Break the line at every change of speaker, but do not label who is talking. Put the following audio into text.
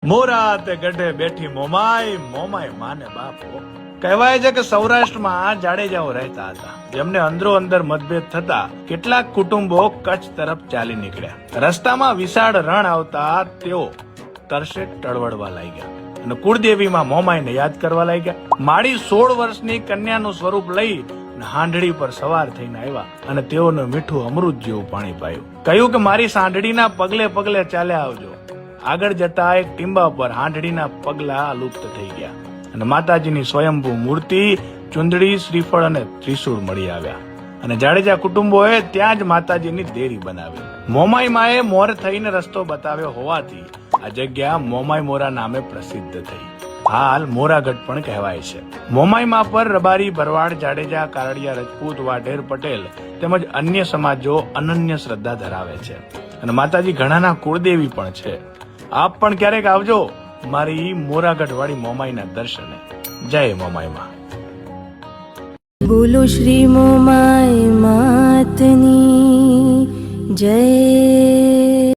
મોરા તે ગઢે બેઠી મોમાય, મોમાય માને બાપો. કહેવાય છે કે સૌરાષ્ટ્રમાં જાડેજાઓ રહેતા હતા, જેમને અંદરો અંદર મતભેદ થતા કેટલાક કુટુંબો કચ્છ તરફ ચાલી નીકળ્યા. રસ્તામાં વિશાળ રણ આવતા તેઓ તરસે ટળવળવા લાગ્યા અને કુળદેવીમાં મોમાઈને યાદ કરવા લાગ્યા. માળી 16 વર્ષની કન્યાનું સ્વરૂપ લઈ હાંડડી પર સવાર થઈને આવ્યા અને તેઓને મીઠું અમૃત જેવું પાણી પાયું. કહ્યું કે મારી સાંઢડીના પગલે પગલે ચાલ્યા આવજો. આગળ જતા એક ટીંબા પર હાંડડીના પગલા લુપ્ત થઈ ગયા અને માતાજીની સ્વયંભૂ મૂર્તિ, ચુંદડી, શ્રીફળ અને ત્રિશૂળ મળી આવ્યા અને જાડેજા કુટુંબોએ ત્યાં જ માતાજીની દેરી બનાવી. મોમાઈ માએ મોર થઈને રસ્તો બતાવ્યો હોવાથી આ જગ્યા મોમાઈ મોરા નામે પ્રસિદ્ધ થઈ. હાલ મોરાગઢ પણ કહેવાય છે. મોમાઈ મા પર રબારી, ભરવાડ, જાડેજા, કારડિયા, રજપૂત, વાઢેર, પટેલ તેમજ અન્ય સમાજો અનન્ય શ્રદ્ધા ધરાવે છે અને માતાજી ઘણાના કુળદેવી પણ છે. આપ પણ ક્યારેક આવજો મારી મોરાગઢ વાળી મોમાઈના દર્શને. જય મોમાઈ માં.
બોલો શ્રી મોમાઈ માતની જય.